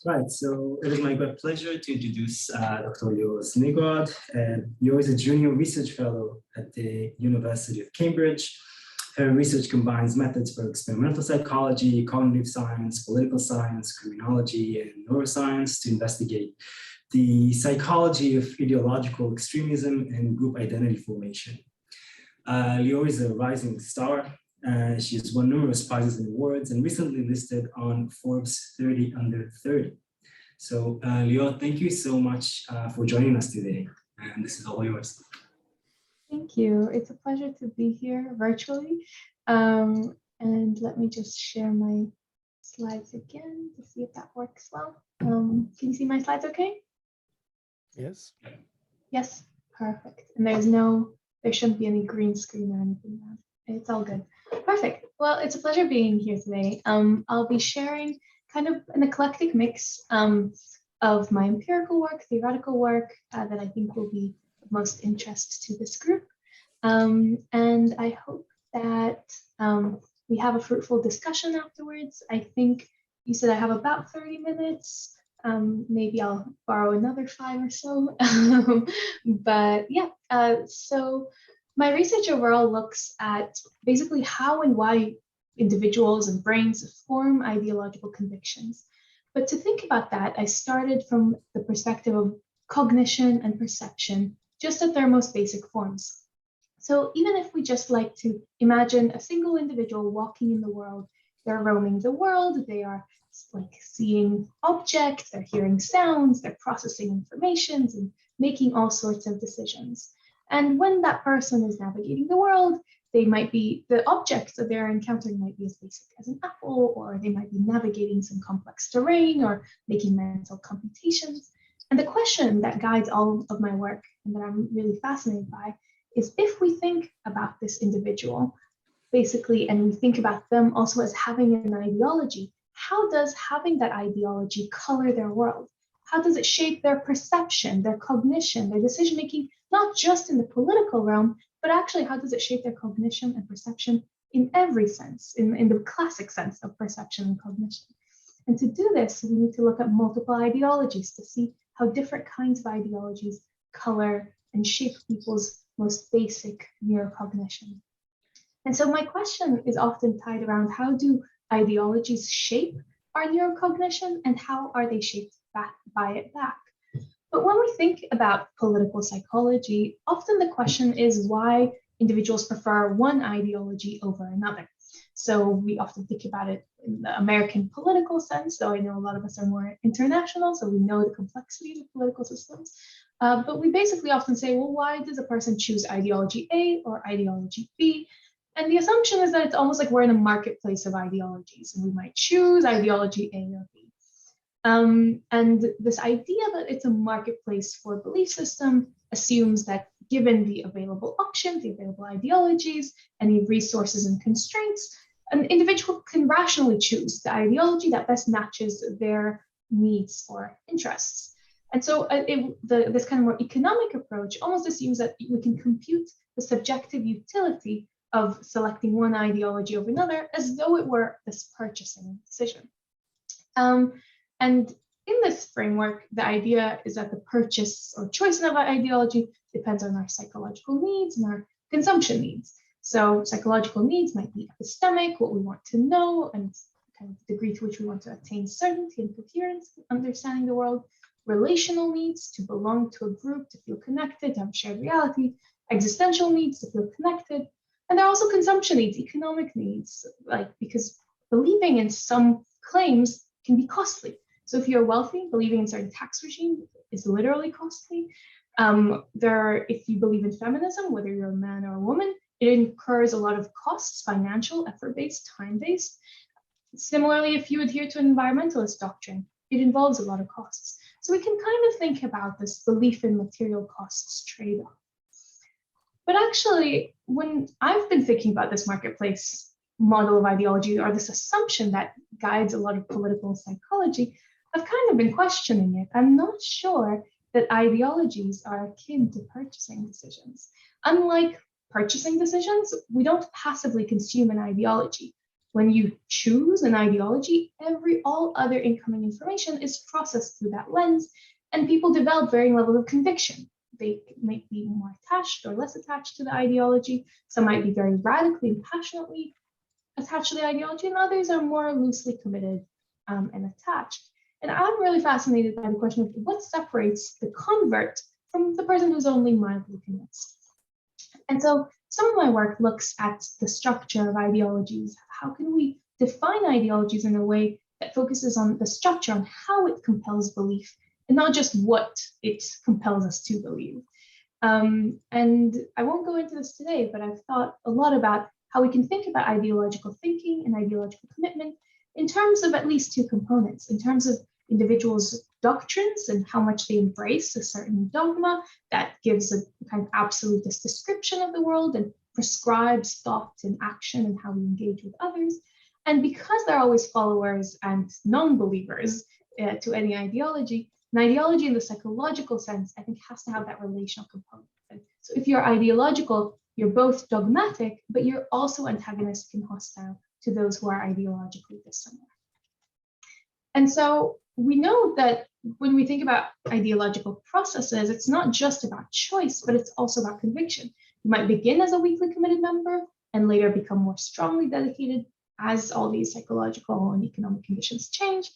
Right, so it is my great pleasure to introduce Dr. Leor Zmigrod. Leor is a junior research fellow at the University of Cambridge. Her research combines methods for experimental psychology, cognitive science, political science, criminology, and neuroscience to investigate the psychology of ideological extremism and group identity formation. Leor is a rising star. She has won numerous prizes and awards and recently listed on Forbes 30 Under 30. So Leor, thank you so much for joining us today. And this is all yours. Thank you. It's a pleasure to be here virtually. And let me just share my slides again to see if that works well. Can you see my slides okay? Yes. Yes, perfect. And there shouldn't be any green screen or anything now. It's all good. Perfect. Well, it's a pleasure being here today. I'll be sharing kind of an eclectic mix of my empirical work, theoretical work that I think will be of most interest to this group. And I hope that we have a fruitful discussion afterwards. I think you said I have about 30 minutes. Maybe I'll borrow another 5 or so. But yeah, so my research overall looks at basically how and why individuals and brains form ideological convictions. But to think about that, I started from the perspective of cognition and perception, just at their most basic forms. So even if we just like to imagine a single individual walking in the world, they're roaming the world, they are like seeing objects, they're hearing sounds, they're processing information and making all sorts of decisions. And when that person is navigating the world, the objects that they're encountering might be as basic as an apple, or they might be navigating some complex terrain or making mental computations. And the question that guides all of my work and that I'm really fascinated by is if we think about this individual, basically, and we think about them also as having an ideology, how does having that ideology color their world? How does it shape their perception, their cognition, their decision-making, not just in the political realm, but actually how does it shape their cognition and perception in every sense, in the classic sense of perception and cognition? And to do this, we need to look at multiple ideologies to see how different kinds of ideologies color and shape people's most basic neurocognition. And so my question is often tied around how do ideologies shape our neurocognition and how are they shaped by it back? But when we think about political psychology, often the question is why individuals prefer one ideology over another. So we often think about it in the American political sense, though I know a lot of us are more international, so we know the complexity of political systems. But we basically often say, well, why does a person choose ideology A or ideology B? And the assumption is that it's almost like we're in a marketplace of ideologies, and we might choose ideology A or B. And this idea that it's a marketplace for a belief system assumes that given the available options, the available ideologies, any resources and constraints, an individual can rationally choose the ideology that best matches their needs or interests. And so this kind of more economic approach almost assumes that we can compute the subjective utility of selecting one ideology over another as though it were this purchasing decision. And in this framework, the idea is that the purchase or choice of an ideology depends on our psychological needs and our consumption needs. So psychological needs might be epistemic, what we want to know, and kind of the degree to which we want to attain certainty and coherence in understanding the world. Relational needs, to belong to a group, to feel connected, to have shared reality. Existential needs, to feel connected. And there are also consumption needs, economic needs, like because believing in some claims can be costly. So if you're wealthy, believing in certain tax regime is literally costly. If you believe in feminism, whether you're a man or a woman, it incurs a lot of costs, financial, effort-based, time-based. Similarly, if you adhere to an environmentalist doctrine, it involves a lot of costs. So we can kind of think about this belief in material costs trade-off. But actually, when I've been thinking about this marketplace model of ideology, or this assumption that guides a lot of political psychology, I've kind of been questioning it. I'm not sure that ideologies are akin to purchasing decisions. Unlike purchasing decisions, we don't passively consume an ideology. when you choose an ideology, all other incoming information is processed through that lens, and people develop varying levels of conviction. They might be more attached or less attached to the ideology. Some might be very radically and passionately attached to the ideology, and others are more loosely committed and attached. And I'm really fascinated by the question of what separates the convert from the person who's only mildly convinced. And so some of my work looks at the structure of ideologies. How can we define ideologies in a way that focuses on the structure, on how it compels belief, and not just what it compels us to believe. And I won't go into this today, but I've thought a lot about how we can think about ideological thinking and ideological commitment in terms of at least two components, in terms of individuals' doctrines and how much they embrace a certain dogma that gives a kind of absolutist description of the world and prescribes thought and action and how we engage with others. And because they're always followers and non-believers to any ideology, an ideology in the psychological sense, I think, has to have that relational component. And so if you're ideological, you're both dogmatic, but you're also antagonistic and hostile to those who are ideologically dissimilar. And so we know that when we think about ideological processes, it's not just about choice, but it's also about conviction. You might begin as a weakly committed member and later become more strongly dedicated as all these psychological and economic conditions change.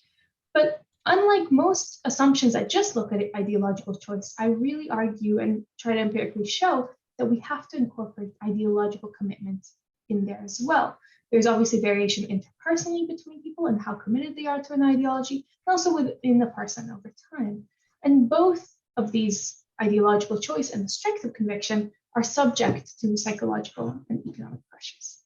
But unlike most assumptions that just look at ideological choice, I really argue and try to empirically show that we have to incorporate ideological commitment in there as well. There's obviously variation interpersonally between people and how committed they are to an ideology, and also within the person over time. And both of these ideological choice and the strength of conviction are subject to psychological and economic pressures.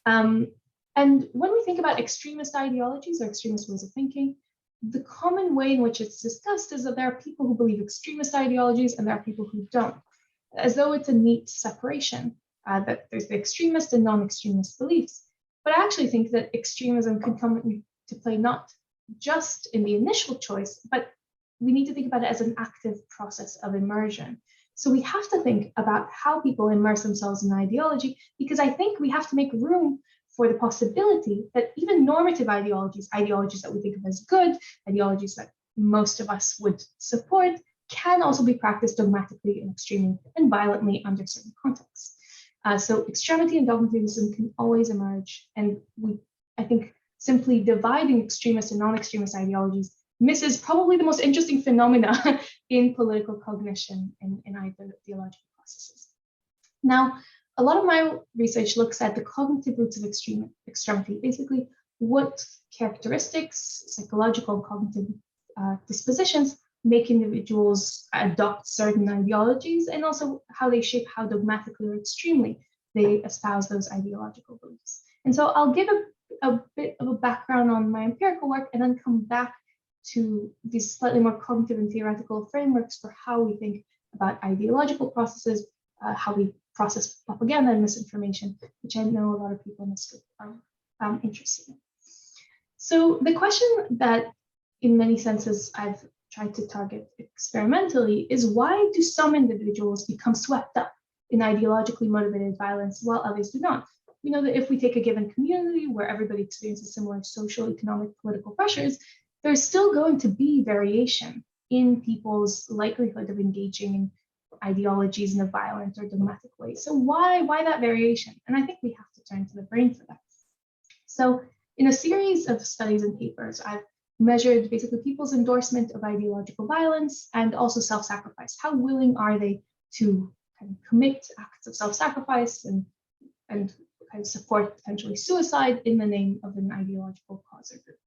And when we think about extremist ideologies or extremist ways of thinking, the common way in which it's discussed is that there are people who believe extremist ideologies and there are people who don't, as though it's a neat separation, that there's the extremist and non-extremist beliefs. But I actually think that extremism could come into play not just in the initial choice, but we need to think about it as an active process of immersion. So we have to think about how people immerse themselves in ideology, because I think we have to make room for the possibility that even normative ideologies, ideologies that we think of as good, ideologies that most of us would support, can also be practiced dogmatically and extremely and violently under certain contexts. So extremity and dogmatism can always emerge. And I think simply dividing extremist and non-extremist ideologies misses probably the most interesting phenomena in political cognition and in ideological processes. Now, a lot of my research looks at the cognitive roots of extremity, basically what characteristics, psychological and cognitive dispositions make individuals adopt certain ideologies, and also how they shape how dogmatically or extremely they espouse those ideological beliefs. And so I'll give a bit of a background on my empirical work and then come back to these slightly more cognitive and theoretical frameworks for how we think about ideological processes, how we process propaganda and misinformation, which I know a lot of people in this group are interested in. So the question that in many senses I've tried to target experimentally is, why do some individuals become swept up in ideologically motivated violence while others do not? We know that if we take a given community where everybody experiences similar social, economic, political pressures, there's still going to be variation in people's likelihood of engaging in ideologies in a violent or dogmatic way. So why that variation? And I think we have to turn to the brain for that. So in a series of studies and papers, I've measured basically people's endorsement of ideological violence and also self-sacrifice. How willing are they to kind of commit acts of self-sacrifice and kind of support potentially suicide in the name of an ideological cause or group?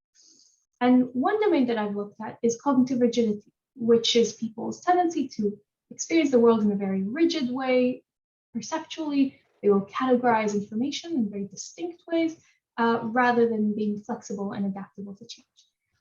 And one domain that I've looked at is cognitive rigidity, which is people's tendency to experience the world in a very rigid way. Perceptually, they will categorize information in very distinct ways rather than being flexible and adaptable to change.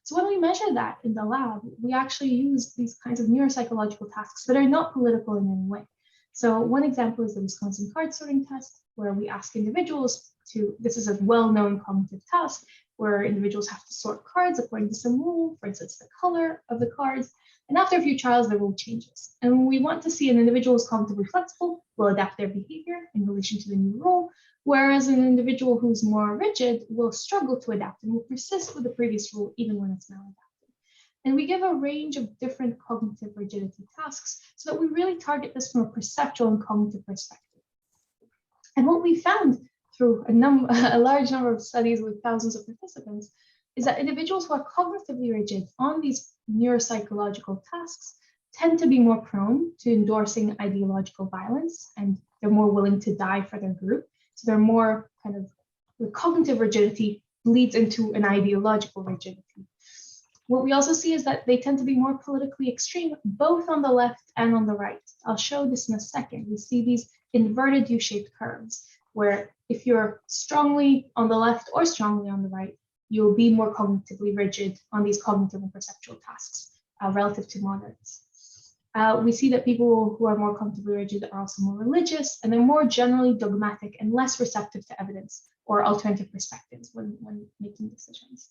So when we measure that in the lab, we actually use these kinds of neuropsychological tasks that are not political in any way. So one example is the Wisconsin card sorting test, where we ask individuals to, this is a well-known cognitive task, where individuals have to sort cards according to some rule, for instance, the color of the cards. And after a few trials, the rule changes. And we want to see an individual is cognitively flexible, will adapt their behavior in relation to the new rule, whereas an individual who's more rigid will struggle to adapt and will persist with the previous rule even when it's maladaptive. And we give a range of different cognitive rigidity tasks so that we really target this from a perceptual and cognitive perspective. And what we found through a large number of studies with thousands of participants is that individuals who are cognitively rigid on these neuropsychological tasks tend to be more prone to endorsing ideological violence, and they're more willing to die for their group. So they're more kind of, the cognitive rigidity leads into an ideological rigidity. What we also see is that they tend to be more politically extreme, both on the left and on the right. I'll show this in a second. We see these inverted U-shaped curves, where if you're strongly on the left or strongly on the right, you'll be more cognitively rigid on these cognitive and perceptual tasks relative to moderates. We see that people who are more cognitively rigid are also more religious, and they're more generally dogmatic and less receptive to evidence or alternative perspectives when making decisions.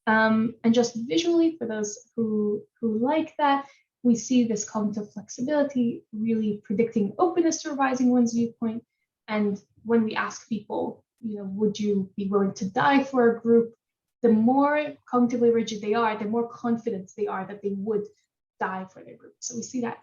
And just visually, for those who like that, we see this cognitive flexibility really predicting openness to revising one's viewpoint. And when we ask people, would you be willing to die for a group? The more cognitively rigid they are, the more confident they are that they would die for their group. So we see that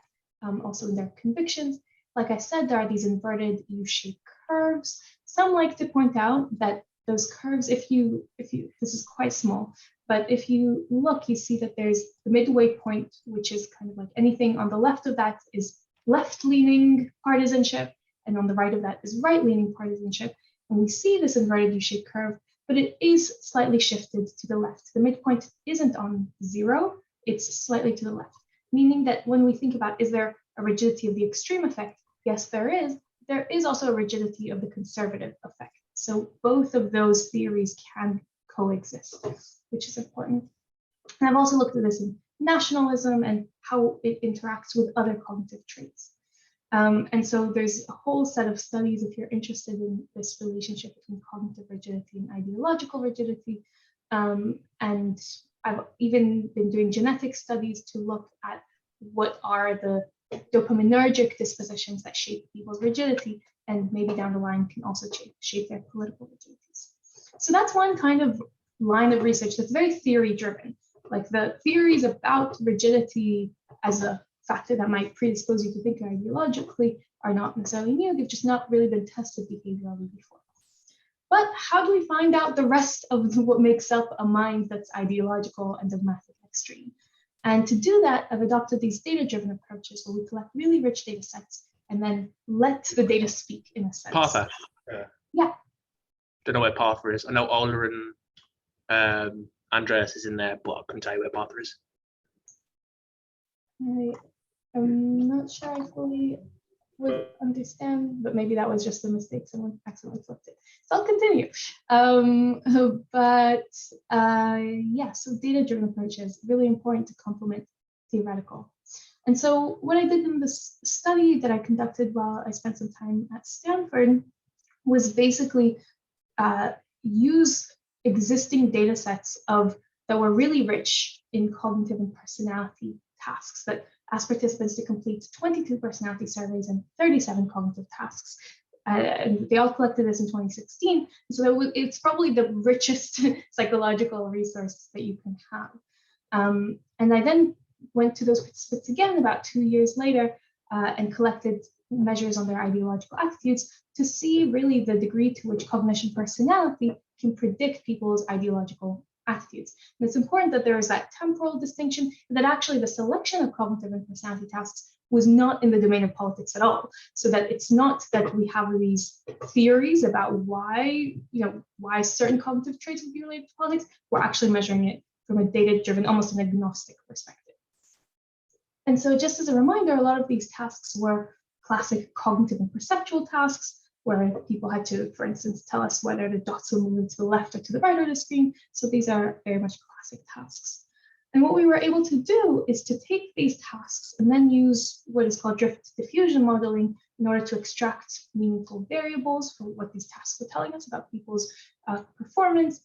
also in their convictions. Like I said, there are these inverted U-shaped curves. Some like to point out that those curves, if you, this is quite small, but if you look, you see that there's the midway point, which is kind of like anything on the left of that is left-leaning partisanship, and on the right of that is right-leaning partisanship. And we see this inverted U-shaped curve, but it is slightly shifted to the left. The midpoint isn't on 0, it's slightly to the left, meaning that when we think about, is there a rigidity of the extreme effect? Yes, there is. There is also a rigidity of the conservative effect. So both of those theories can coexist, which is important. And I've also looked at this in nationalism and how it interacts with other cognitive traits. And so there's a whole set of studies if you're interested in this relationship between cognitive rigidity and ideological rigidity. And I've even been doing genetic studies to look at what are the dopaminergic dispositions that shape people's rigidity, and maybe down the line can also shape their political rigidities. So that's one kind of line of research that's very theory driven. Like the theories about rigidity as a factor that might predispose you to think ideologically are not necessarily new, they've just not really been tested behaviorally before. But how do we find out the rest of what makes up a mind that's ideological and dogmatic and extreme? And to do that, I've adopted these data-driven approaches where we collect really rich data sets and then let the data speak in a sense. Partha. Yeah. Don't know where Partha is. I know Older and Andreas is in there, but I couldn't tell you where Partha is. I'm not sure I fully would understand, but maybe that was just a mistake. Someone accidentally flipped it. So I'll continue. Yeah, so data-driven approach is really important to complement theoretical. And so what I did in this study that I conducted while I spent some time at Stanford was basically use existing data sets that were really rich in cognitive and personality tasks that asked participants to complete 22 personality surveys and 37 cognitive tasks. And they all collected this in 2016. So it's probably the richest psychological resource that you can have. And I then went to those participants again about 2 years later and collected measures on their ideological attitudes to see really the degree to which cognition personality can predict people's ideological attitudes. And it's important that there is that temporal distinction, and that actually the selection of cognitive and personality tasks was not in the domain of politics at all. So that it's not that we have these theories about why certain cognitive traits would be related to politics. We're actually measuring it from a data-driven, almost an agnostic perspective. And so just as a reminder, a lot of these tasks were classic cognitive and perceptual tasks, where people had to, for instance, tell us whether the dots were moving to the left or to the right of the screen. So these are very much classic tasks. And what we were able to do is to take these tasks and then use what is called drift diffusion modeling in order to extract meaningful variables for what these tasks were telling us about people's performance,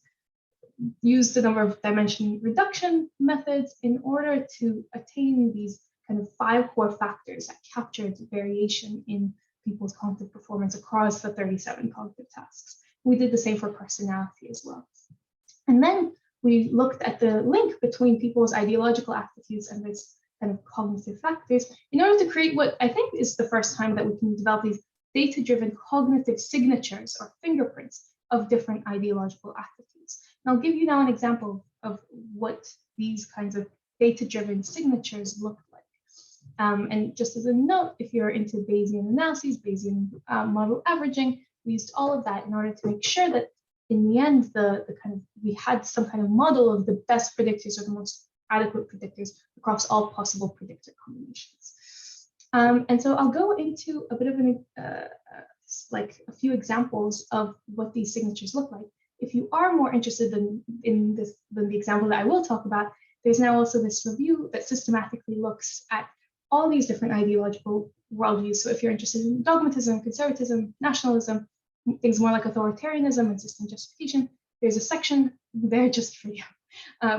use the number of dimension reduction methods in order to attain these kind of 5 core factors that captured variation in people's cognitive performance across the 37 cognitive tasks. We did the same for personality as well. And then we looked at the link between people's ideological aptitudes and this kind of cognitive factors in order to create what I think is the first time that we can develop these data-driven cognitive signatures or fingerprints of different ideological aptitudes. And I'll give you now an example of what these kinds of data-driven signatures look like. And just as a note, if you're into Bayesian analyses, Bayesian model averaging, we used all of that in order to make sure that in the end, we had some kind of model of the best predictors or the most adequate predictors across all possible predictor combinations. And so I'll go into a bit of like a few examples of what these signatures look like. If you are more interested than the example that I will talk about, there's now also this review that systematically looks at all these different ideological worldviews. So if you're interested in dogmatism, conservatism, nationalism, things more like authoritarianism and system justification, there's a section there just for you.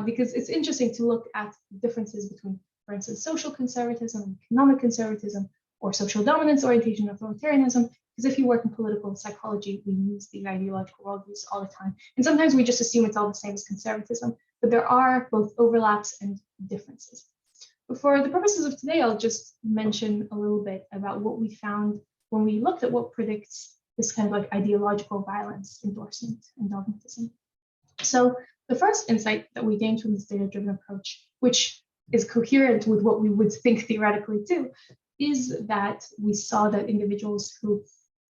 Because it's interesting to look at differences between, for instance, social conservatism, economic conservatism, or social dominance orientation authoritarianism. Because if you work in political psychology, we use these ideological worldviews all the time. And sometimes we just assume it's all the same as conservatism, but there are both overlaps and differences. But for the purposes of today, I'll just mention a little bit about what we found when we looked at what predicts this kind of like ideological violence, endorsement, and dogmatism. So the first insight that we gained from this data-driven approach, which is coherent with what we would think theoretically too, is that we saw that individuals who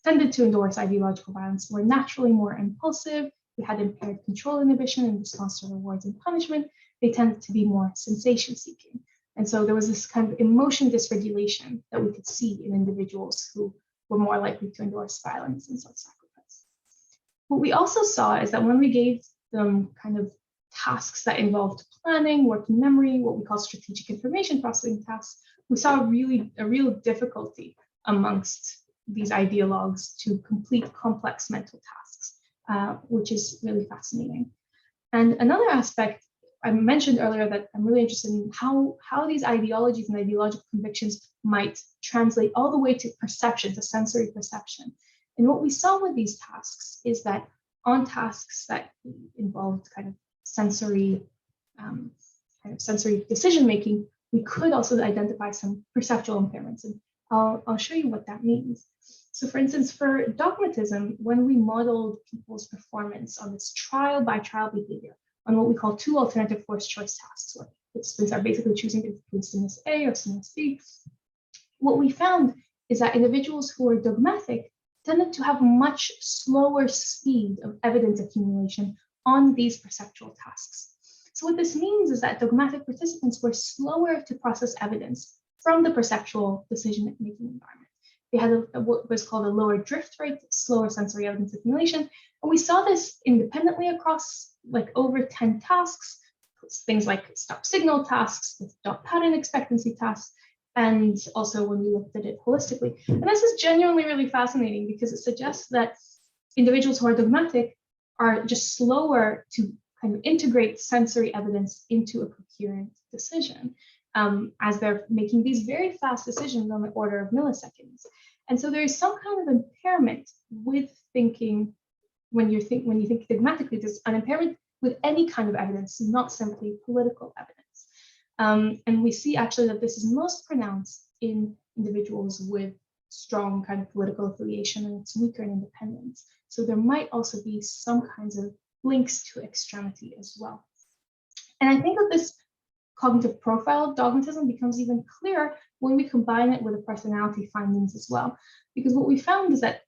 tended to endorse ideological violence were naturally more impulsive. They had impaired control inhibition in response to rewards and punishment. They tended to be more sensation-seeking. And so there was this kind of emotion dysregulation that we could see in individuals who were more likely to endorse violence and self-sacrifice. What we also saw is that when we gave them kind of tasks that involved planning, working memory, what we call strategic information processing tasks, we saw a real difficulty amongst these ideologues to complete complex mental tasks, which is really fascinating. And another aspect, I mentioned earlier that I'm really interested in how these ideologies and ideological convictions might translate all the way to perception, to sensory perception. And what we saw with these tasks is that on tasks that involved kind of sensory decision making, we could also identify some perceptual impairments. And I'll show you what that means. So for instance, for dogmatism, when we modeled people's performance on this trial by trial behavior, on what we call two alternative forced choice tasks, where participants are basically choosing between stimulus A or stimulus B, what we found is that individuals who are dogmatic tended to have a much slower speed of evidence accumulation on these perceptual tasks. So what this means is that dogmatic participants were slower to process evidence from the perceptual decision-making environment. They had what was called a lower drift rate, slower sensory evidence accumulation. And we saw this independently across like over 10 tasks, things like stop signal tasks, dot pattern expectancy tasks, and also when we looked at it holistically. And this is genuinely really fascinating because it suggests that individuals who are dogmatic are just slower to kind of integrate sensory evidence into a coherent decision, as they're making these very fast decisions on the order of milliseconds. And so there is some kind of impairment with thinking when you think dogmatically. There's an impairment with any kind of evidence, not simply political evidence. And we see actually that this is most pronounced in individuals with strong kind of political affiliation, and it's weaker in independence. So there might also be some kinds of links to extremity as well. And I think that this cognitive profile of dogmatism becomes even clearer when we combine it with the personality findings as well. Because what we found is that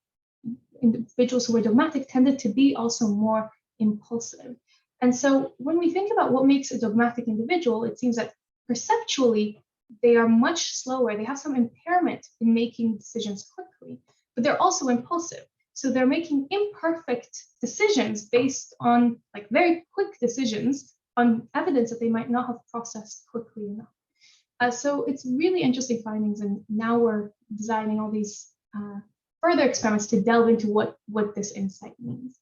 individuals who were dogmatic tended to be also more impulsive. And so when we think about what makes a dogmatic individual, it seems that perceptually, they are much slower. They have some impairment in making decisions quickly, but they're also impulsive. So they're making imperfect decisions based on like very quick decisions on evidence that they might not have processed quickly enough. So it's really interesting findings, and now we're designing all these further experiments to delve into what this insight means.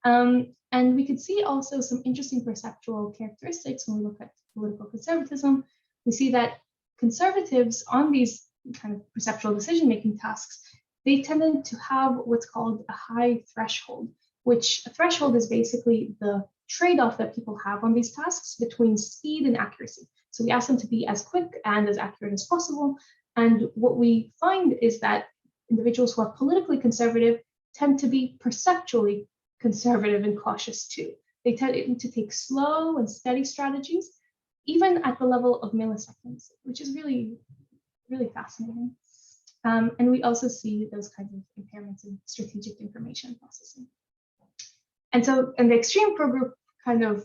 And we could see also some interesting perceptual characteristics when we look at political conservatism. We see that conservatives on these kind of perceptual decision-making tasks they tended to have what's called a high threshold, which a threshold is basically the trade-off that people have on these tasks between speed and accuracy. So we ask them to be as quick and as accurate as possible. And what we find is that individuals who are politically conservative tend to be perceptually conservative and cautious too. They tend to take slow and steady strategies, even at the level of milliseconds, which is really, really fascinating. And we also see those kinds of impairments in strategic information processing. And so, and the extreme progrgroup kind of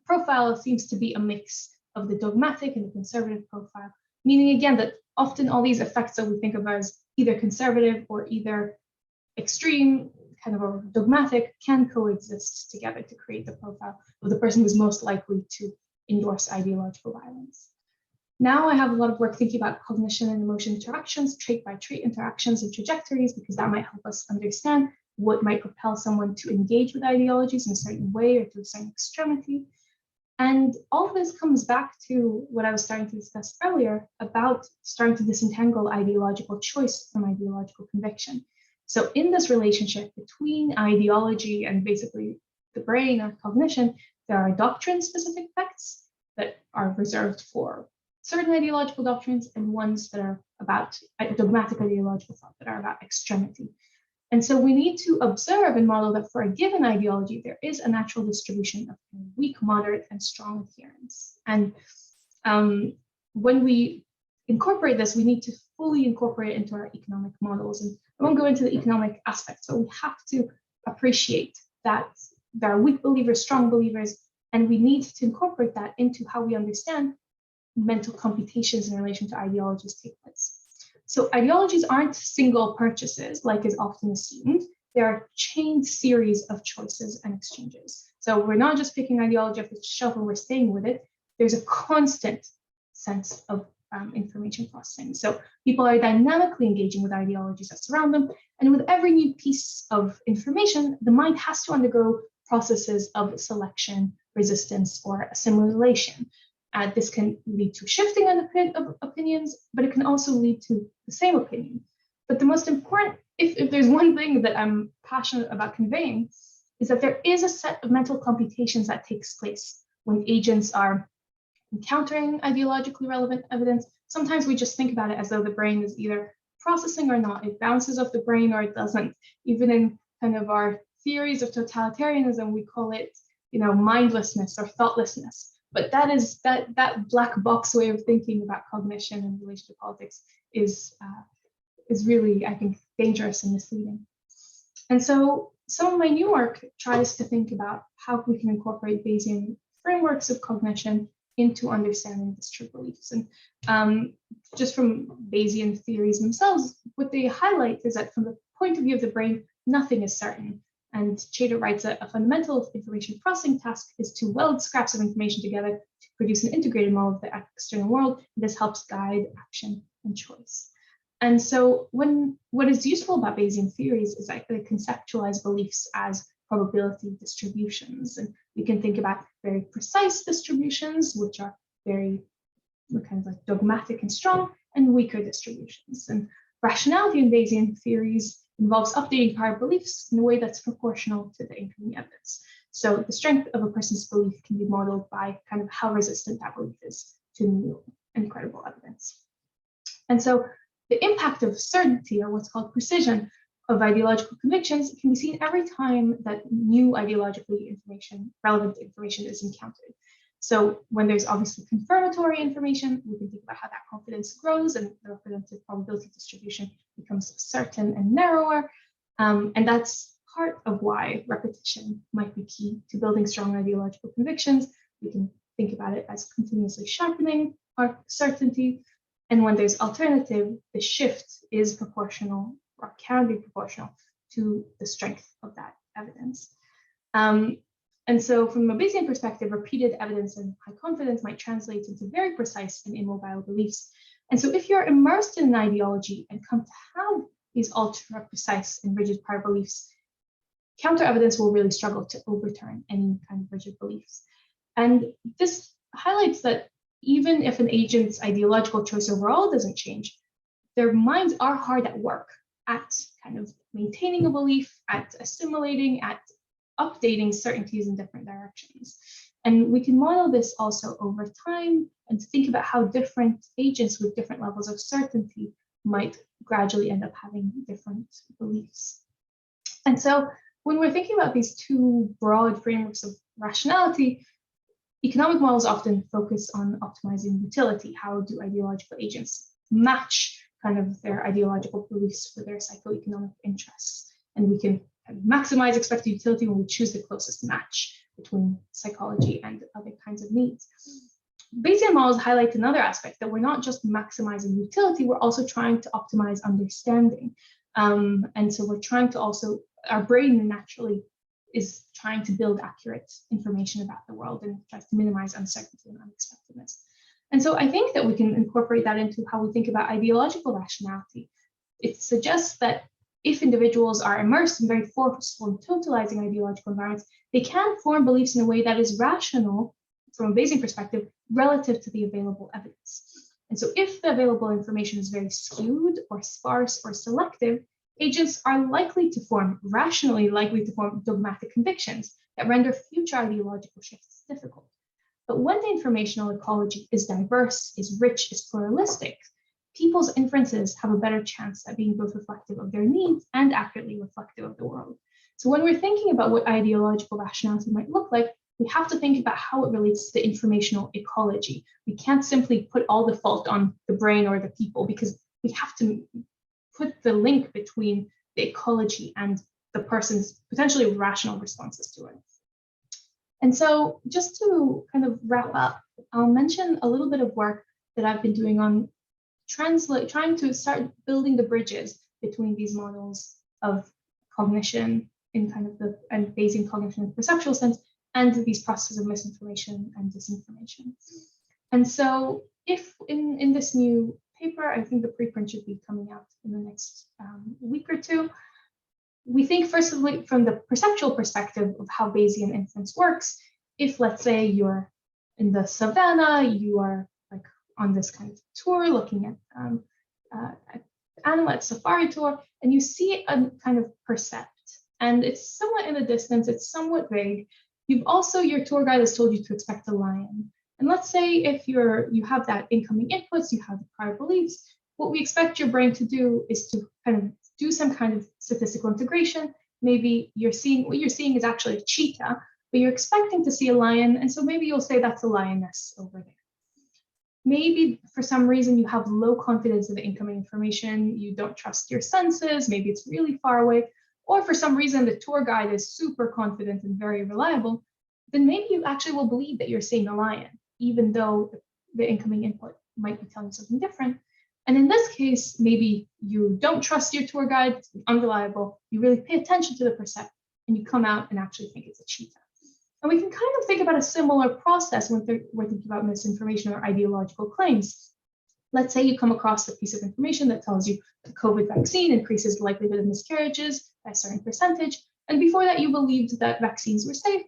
profile seems to be a mix of the dogmatic and the conservative profile, meaning again that often all these effects that we think of as either conservative or either extreme, kind of a dogmatic, can coexist together to create the profile of the person who's most likely to endorse ideological violence. Now I have a lot of work thinking about cognition and emotion interactions, trait-by-trait interactions and trajectories, because that might help us understand what might propel someone to engage with ideologies in a certain way or to a certain extremity. And all of this comes back to what I was starting to discuss earlier about starting to disentangle ideological choice from ideological conviction. So in this relationship between ideology and basically the brain or cognition, there are doctrine-specific effects that are reserved for certain ideological doctrines and ones that are about dogmatic ideological thought that are about extremity. And so we need to observe and model that for a given ideology, there is a natural distribution of weak, moderate, and strong adherence. And when we incorporate this, we need to fully incorporate it into our economic models. And I won't go into the economic aspects, but we have to appreciate that there are weak believers, strong believers, and we need to incorporate that into how we understand mental computations in relation to ideologies take place. So ideologies aren't single purchases, like is often assumed. They are chained series of choices and exchanges. So we're not just picking ideology off the shelf and we're staying with it. There's a constant sense of information processing. So people are dynamically engaging with ideologies that surround them. And with every new piece of information, the mind has to undergo processes of selection, resistance, or assimilation. This can lead to shifting of opinions, but it can also lead to the same opinion. But the most important, if there's one thing that I'm passionate about conveying, is that there is a set of mental computations that takes place when agents are encountering ideologically relevant evidence. Sometimes we just think about it as though the brain is either processing or not. It bounces off the brain or it doesn't. Even in kind of our theories of totalitarianism, we call it, mindlessness or thoughtlessness. But that is that black box way of thinking about cognition in relation to politics is really, I think, dangerous and misleading. And so some of my new work tries to think about how we can incorporate Bayesian frameworks of cognition into understanding these true beliefs. And just from Bayesian theories themselves, what they highlight is that from the point of view of the brain, nothing is certain. And Chater writes that a fundamental information processing task is to weld scraps of information together to produce an integrated model of the external world. This helps guide action and choice. And so what is useful about Bayesian theories is that they conceptualize beliefs as probability distributions. And we can think about very precise distributions, which are very kind of like dogmatic and strong, and weaker distributions. And rationality in Bayesian theories involves updating prior beliefs in a way that's proportional to the incoming evidence. So the strength of a person's belief can be modeled by kind of how resistant that belief is to new and credible evidence. And so the impact of certainty, or what's called precision, of ideological convictions can be seen every time that new ideologically relevant information is encountered. So when there's obviously confirmatory information, we can think about how that confidence grows and the representative probability distribution becomes certain and narrower. And that's part of why repetition might be key to building strong ideological convictions. We can think about it as continuously sharpening our certainty. And when there's alternative, the shift is proportional or can be proportional to the strength of that evidence. And so from a Bayesian perspective, repeated evidence and high confidence might translate into very precise and immobile beliefs. And so if you're immersed in an ideology and come to have these ultra precise and rigid prior beliefs, counter evidence will really struggle to overturn any kind of rigid beliefs. And this highlights that even if an agent's ideological choice overall doesn't change, their minds are hard at work at kind of maintaining a belief, at assimilating, at updating certainties in different directions. And we can model this also over time and think about how different agents with different levels of certainty might gradually end up having different beliefs. And so when we're thinking about these two broad frameworks of rationality, economic models often focus on optimizing utility. How do ideological agents match kind of their ideological beliefs for their psychoeconomic interests? And we can kind of maximize expected utility when we choose the closest match between psychology and other kinds of needs. Bayesian models highlight another aspect, that we're not just maximizing utility, we're also trying to optimize understanding. And so we're trying to also, our brain naturally is trying to build accurate information about the world and tries to minimize uncertainty and unexpectedness. And so I think that we can incorporate that into how we think about ideological rationality. It suggests that if individuals are immersed in very forceful and totalizing ideological environments, they can form beliefs in a way that is rational from a Bayesian perspective relative to the available evidence. And so if the available information is very skewed or sparse or selective, agents are likely to form, rationally likely to form dogmatic convictions that render future ideological shifts difficult. But when the informational ecology is diverse, is rich, is pluralistic, people's inferences have a better chance at being both reflective of their needs and accurately reflective of the world. So when we're thinking about what ideological rationality might look like, we have to think about how it relates to the informational ecology. We can't simply put all the fault on the brain or the people, because we have to put the link between the ecology and the person's potentially rational responses to it. And so just to kind of wrap up, I'll mention a little bit of work that I've been doing on trying to start building the bridges between these models of cognition in kind of the and Bayesian cognition in the perceptual sense, and these processes of misinformation and disinformation. And so if in this new paper, I think the preprint should be coming out in the next week or two, we think first of all from the perceptual perspective of how Bayesian inference works. If, let's say, you're in the savannah, you are like on this kind of tour looking at animal at safari tour, and you see a kind of percept, and it's somewhat in the distance, it's somewhat vague. You've also, your tour guide has told you to expect a lion. And let's say if you have that incoming inputs, you have the prior beliefs, what we expect your brain to do is to kind of do some kind of statistical integration. Maybe what you're seeing is actually a cheetah, but you're expecting to see a lion, and so maybe you'll say that's a lioness over there. Maybe for some reason you have low confidence in the incoming information, you don't trust your senses, maybe it's really far away, or for some reason the tour guide is super confident and very reliable, then maybe you actually will believe that you're seeing a lion, even though the incoming input might be telling something different. And in this case, maybe you don't trust your tour guide, it's unreliable, you really pay attention to the percept, and you come out and actually think it's a cheetah. And we can kind of think about a similar process when we're thinking about misinformation or ideological claims. Let's say you come across a piece of information that tells you the COVID vaccine increases the likelihood of miscarriages by a certain percentage, and before that you believed that vaccines were safe.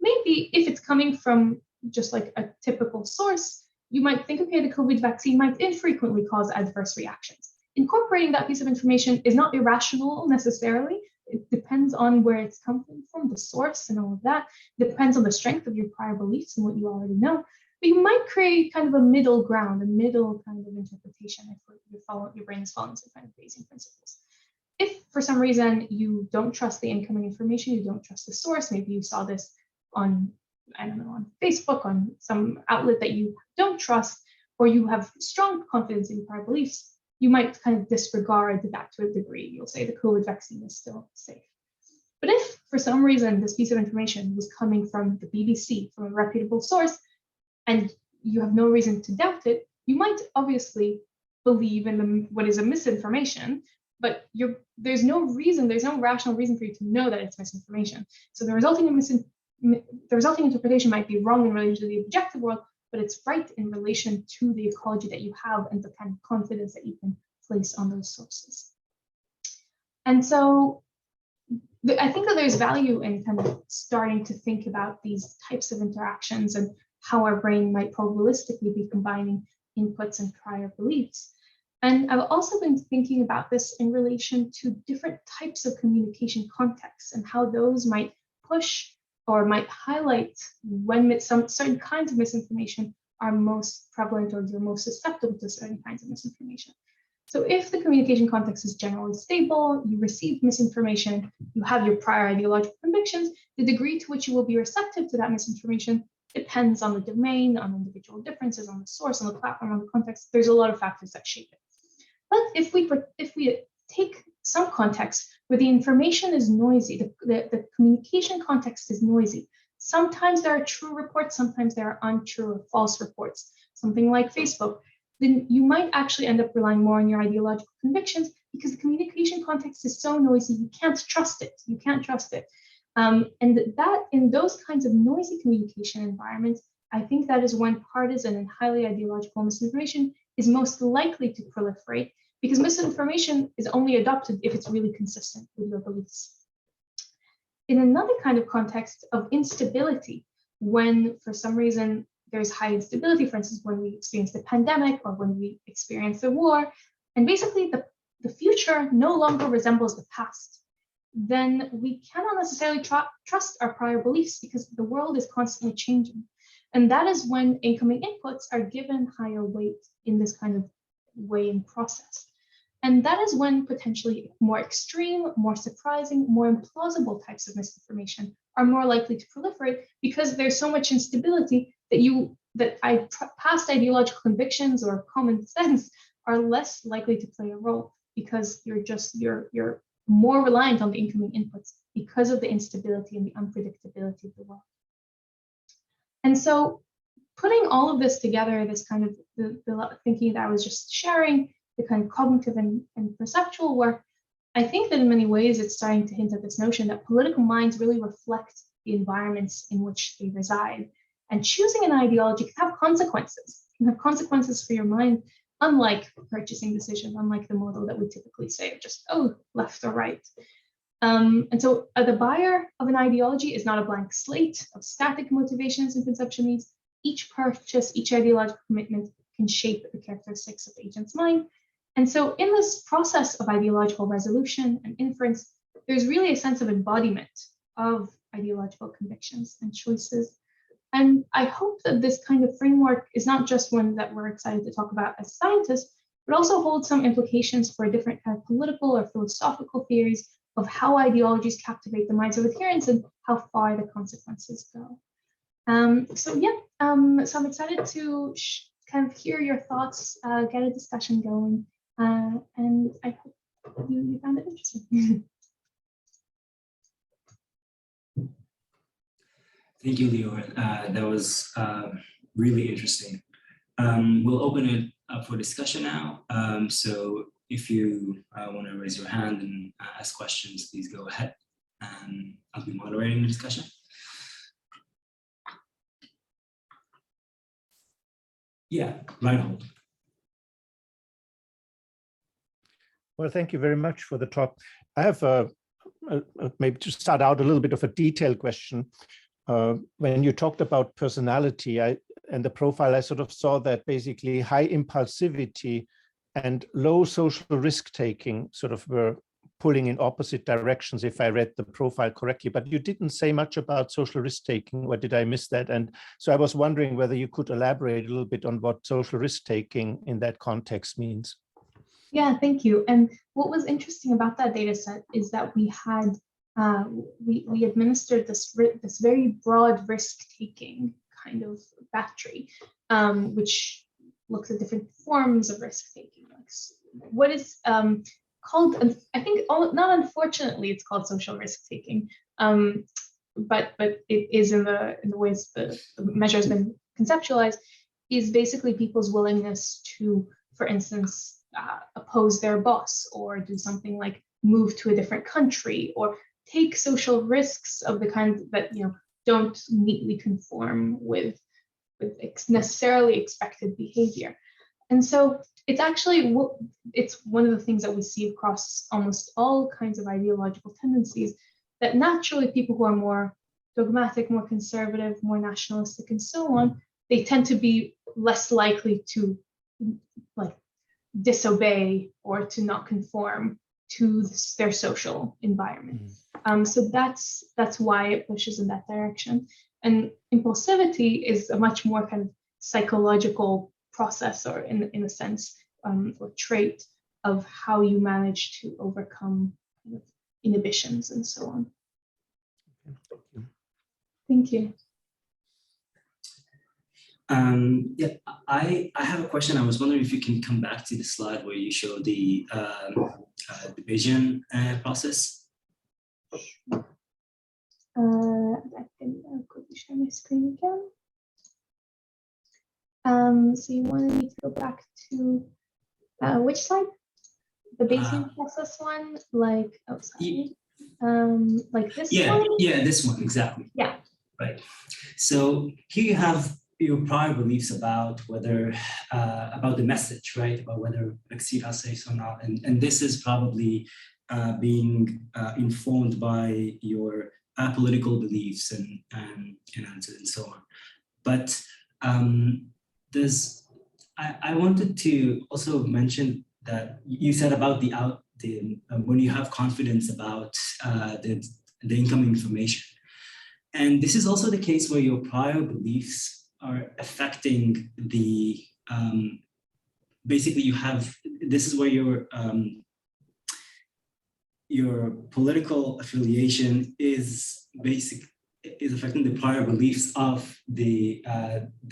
Maybe if it's coming from just like a typical source, you might think, okay, the COVID vaccine might infrequently cause adverse reactions. Incorporating that piece of information is not irrational necessarily. It depends on where it's coming from, the source and all of that. It depends on the strength of your prior beliefs and what you already know. But you might create kind of a middle ground, a middle kind of interpretation if your brain is following some kind of Bayesian principles. If for some reason you don't trust the incoming information, you don't trust the source, maybe you saw this on, I don't know, on Facebook, on some outlet that you don't trust, or you have strong confidence in your prior beliefs, you might kind of disregard that to a degree. You'll say the COVID vaccine is still safe. But if for some reason this piece of information was coming from the BBC, from a reputable source, and you have no reason to doubt it, you might obviously believe in what is a misinformation, but there's no rational reason for you to know that it's misinformation. So the resulting interpretation might be wrong in relation to the objective world, but it's right in relation to the ecology that you have and the kind of confidence that you can place on those sources. And so I think that there's value in kind of starting to think about these types of interactions and how our brain might probabilistically be combining inputs and prior beliefs. And I've also been thinking about this in relation to different types of communication contexts and how those might push or might highlight when some certain kinds of misinformation are most prevalent or you're most susceptible to certain kinds of misinformation. So if the communication context is generally stable, you receive misinformation, you have your prior ideological convictions, the degree to which you will be receptive to that misinformation depends on the domain, on individual differences, on the source, on the platform, on the context. There's a lot of factors that shape it. But if we take some context where the information is noisy, the communication context is noisy, sometimes there are true reports, sometimes there are untrue or false reports, something like Facebook, then you might actually end up relying more on your ideological convictions because the communication context is so noisy, you can't trust it. You can't trust it. And that in those kinds of noisy communication environments, I think that is when partisan and highly ideological misinformation is most likely to proliferate, because misinformation is only adopted if it's really consistent with your beliefs. In another kind of context of instability, when for some reason there's high instability, for instance, when we experience the pandemic or when we experience the war, and basically the future no longer resembles the past, then we cannot necessarily trust our prior beliefs because the world is constantly changing. And that is when incoming inputs are given higher weight in this kind of weighing process. And that is when potentially more extreme, more surprising, more implausible types of misinformation are more likely to proliferate because there's so much instability that past ideological convictions or common sense are less likely to play a role because you're more reliant on the incoming inputs because of the instability and the unpredictability of the world. And so putting all of this together, this kind of the thinking that I was just sharing, the kind of cognitive and perceptual work, I think that in many ways it's starting to hint at this notion that political minds really reflect the environments in which they reside. And choosing an ideology can have consequences. It can have consequences for your mind, unlike purchasing decisions, unlike the model that we typically say, just, oh, left or right. And so the buyer of an ideology is not a blank slate of static motivations and conception needs. Each purchase, each ideological commitment can shape the characteristics of the agent's mind. And so in this process of ideological resolution and inference, there's really a sense of embodiment of ideological convictions and choices. And I hope that this kind of framework is not just one that we're excited to talk about as scientists, but also holds some implications for different kind of political or philosophical theories of how ideologies captivate the minds of adherents and how far the consequences go. So I'm excited to kind of hear your thoughts, get a discussion going, and I hope you found it interesting. Thank you, Leor. That was really interesting. We'll open it up for discussion now. So if you want to raise your hand and ask questions, please go ahead. I'll be moderating the discussion. Yeah, Reinhold. Well, thank you very much for the talk. I have maybe to start out a little bit of a detailed question. When you talked about personality and the profile, I sort of saw that basically high impulsivity and low social risk-taking sort of were pulling in opposite directions, if I read the profile correctly, but you didn't say much about social risk-taking, or did I miss that? And so I was wondering whether you could elaborate a little bit on what social risk-taking in that context means. Yeah, thank you. And what was interesting about that data set is that we had we administered this very broad risk-taking kind of battery, which looks at different forms of risk-taking. Like what is called, I think, not unfortunately, it's called social risk-taking, but it is in the ways the measure has been conceptualized, is basically people's willingness to, for instance, oppose their boss, or do something like move to a different country, or take social risks of the kind that don't neatly conform with necessarily expected behavior. And so it's actually it's one of the things that we see across almost all kinds of ideological tendencies, that naturally people who are more dogmatic, more conservative, more nationalistic, and so on, they tend to be less likely to disobey or to not conform to their social environment. So that's why it pushes in that direction. And impulsivity is a much more kind of psychological process, or in a sense, or trait of how you manage to overcome kind of inhibitions and so on. Thank you. Yeah, I have a question. I was wondering if you can come back to the slide where you show the Bayesian process. I can quickly share my screen again. So you wanted me to go back to which slide? The Bayesian process one, like, oh, sorry. Like this one? Yeah, this one, exactly. Yeah. Right. So here you have your prior beliefs about whether, about the message, right? About whether exceed are safe or not. And this is probably being informed by your apolitical beliefs and so on. But I wanted to also mention that you said about when you have confidence about the incoming information. And this is also the case where your prior beliefs are affecting the, basically you have, this is where your political affiliation is affecting the prior beliefs of the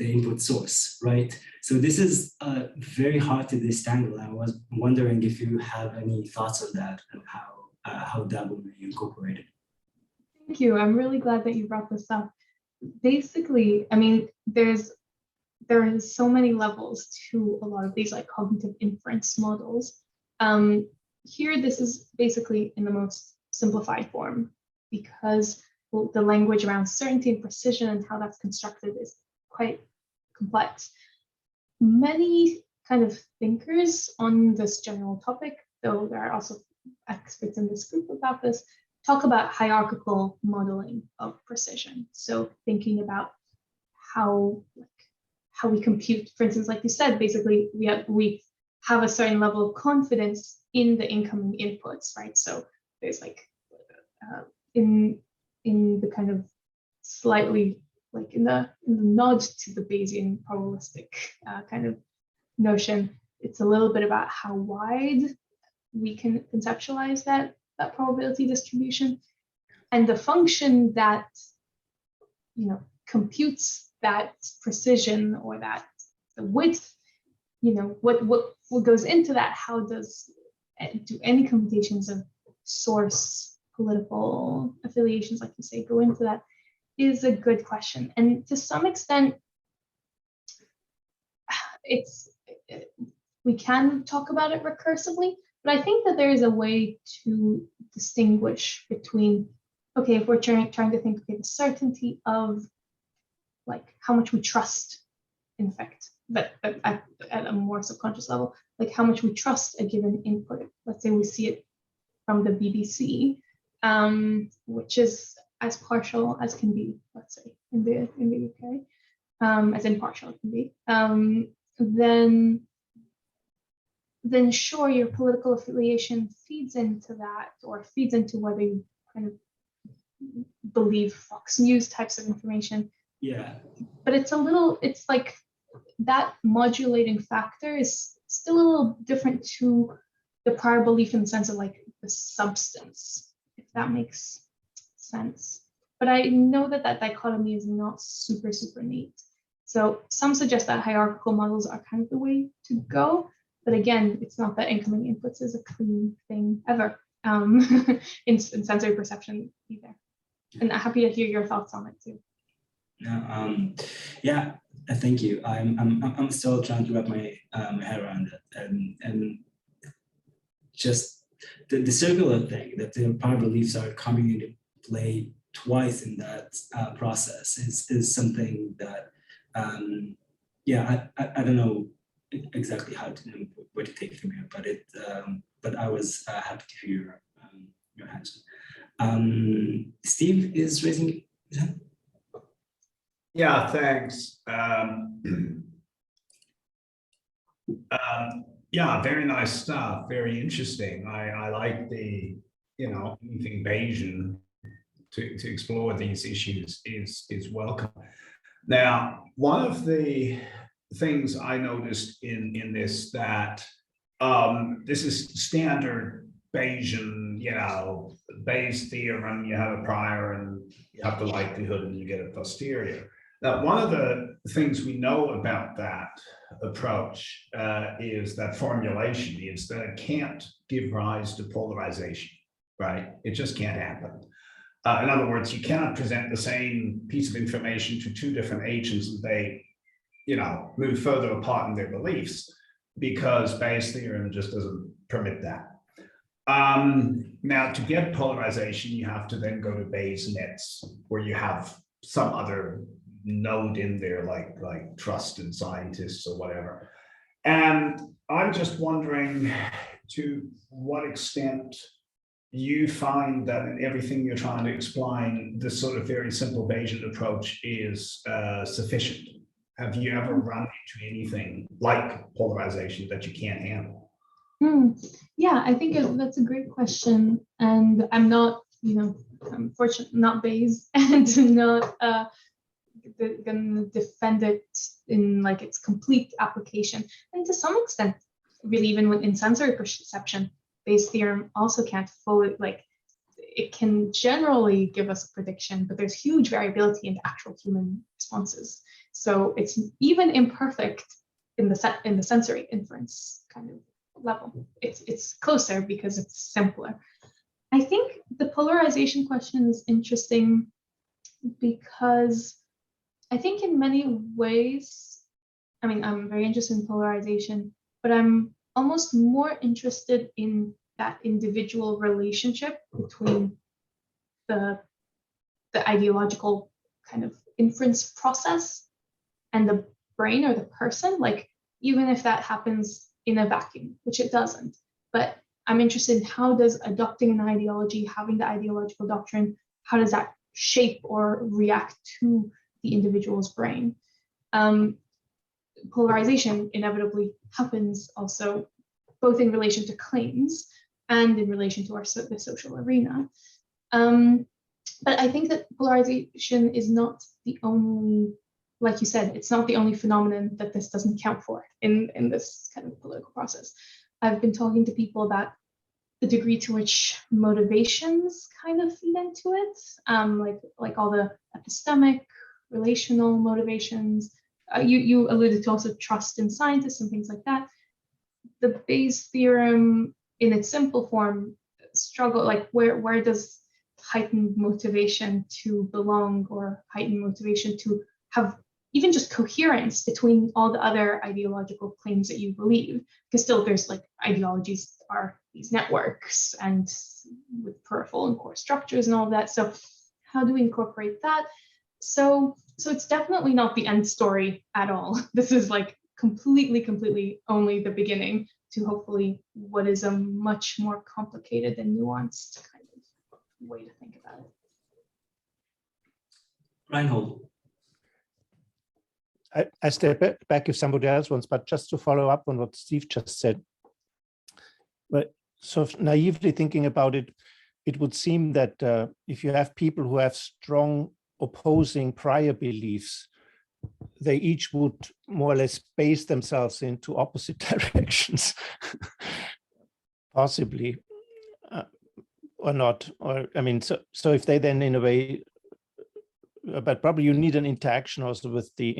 input source, right? So this is very hard to disentangle. I was wondering if you have any thoughts on that and how that will be incorporated. Thank you. I'm really glad that you brought this up. Basically, I mean, there is so many levels to a lot of these like cognitive inference models. Here, this is basically in the most simplified form because the language around certainty and precision and how that's constructed is quite complex. Many kind of thinkers on this general topic, though there are also experts in this group about this, talk about hierarchical modeling of precision. So thinking about how we compute, for instance, like you said, basically we have a certain level of confidence in the incoming inputs, right? So there's like in the kind of slightly like in the nod to the Bayesian probabilistic kind of notion, it's a little bit about how wide we can conceptualize that probability distribution, and the function that computes that precision or that the width, what goes into that, how do any computations of source political affiliations, like you say, go into that, is a good question. And to some extent, we can talk about it recursively, but I think that there is a way to distinguish between, okay, if we're trying to think, okay, the certainty of like how much we trust, in fact, but at a more subconscious level, like how much we trust a given input. Let's say we see it from the BBC, which is as partial as can be, let's say, in the UK, as impartial as can be, then sure, your political affiliation feeds into that, or feeds into whether you kind of believe Fox News types of information. Yeah. But it's like that modulating factor is still a little different to the prior belief in the sense of like the substance, if that makes sense. But I know that dichotomy is not super, super neat. So some suggest that hierarchical models are kind of the way to go. But again, it's not that incoming inputs is a clean thing ever in sensory perception either. And I'm happy to hear your thoughts on it too. Yeah, thank you. I'm still trying to wrap my head around it, and just the circular thing that the prior beliefs are coming into play twice in that process is something that yeah, I don't know exactly how to where to take it from here, but I was happy to hear your answer. Steve is raising his hand. Yeah, thanks. Yeah, very nice stuff. Very interesting. I like the, anything Bayesian to explore these issues is welcome. Now, one of the things I noticed in this that this is standard Bayesian, Bayes theorem. You have a prior and you have the likelihood and you get a posterior. Now, one of the things we know about that approach is that formulation is that it can't give rise to polarization, right? It just can't happen. In other words, you cannot present the same piece of information to two different agents and they, move further apart in their beliefs because Bayes' theorem just doesn't permit that. Now, to get polarization, you have to then go to Bayes nets, where you have some other node in there, like trusted scientists or whatever. And I'm just wondering to what extent you find that in everything you're trying to explain, this sort of very simple Bayesian approach is sufficient. Have you ever run into anything like polarization that you can't handle? Yeah, I think that's a great question. And I'm not, I'm fortunately not Bayes and not going to defend it in like its complete application. And to some extent, really even in sensory perception, Bayes' theorem also can't fully, it can generally give us a prediction, but there's huge variability in the actual human responses. So it's even imperfect in the sensory inference kind of level. It's closer because it's simpler. I think the polarization question is interesting because I think in many ways, I'm very interested in polarization, but I'm almost more interested in that individual relationship between the ideological kind of inference process and the brain or the person, even if that happens in a vacuum, which it doesn't. But I'm interested in how does adopting an ideology, having the ideological doctrine, how does that shape or react to the individual's brain? Polarization inevitably happens also both in relation to claims and in relation to the social arena. But I think that polarization is not the only, like you said, it's not the only phenomenon that this doesn't count for in this kind of political process. I've been talking to people about the degree to which motivations kind of feed into it, like all the epistemic, relational motivations. You alluded to also trust in scientists and things like that. The Bayes theorem in its simple form struggle, where does heightened motivation to belong or heightened motivation to have even just coherence between all the other ideological claims that you believe? Because still there's ideologies are these networks and with peripheral and core structures and all of that. So how do we incorporate that? So it's definitely not the end story at all. This is completely only the beginning to hopefully what is a much more complicated and nuanced kind of way to think about it. Reinhold. I step back if somebody else wants, but just to follow up on what Steve just said. But sort of naively thinking about it, it would seem that if you have people who have strong opposing prior beliefs, they each would more or less base themselves into opposite directions, possibly, or not. Or so if they then in a way, but probably you need an interaction also with the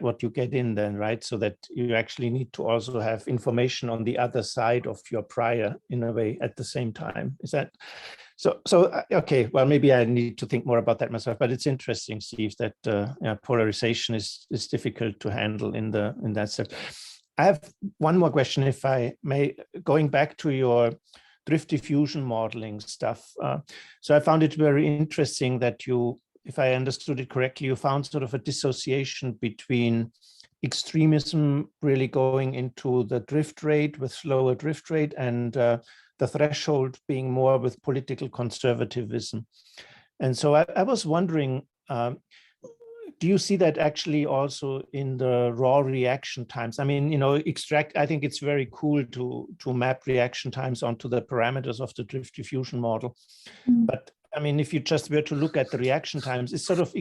what you get in then, right? So that you actually need to also have information on the other side of your prior in a way at the same time. Is that so? Okay, well, maybe I need to think more about that myself, but it's interesting, Steve, that polarization is difficult to handle in that sense. I have one more question, if I may, going back to your drift diffusion modeling stuff. So I found it very interesting that you, if I understood it correctly, you found sort of a dissociation between extremism really going into the drift rate with slower drift rate and the threshold being more with political conservatism. And so I was wondering, do you see that actually also in the raw reaction times? I mean, you know, I think it's very cool to map reaction times onto the parameters of the drift diffusion model. But I mean, if you just were to look at the reaction times, it's sort of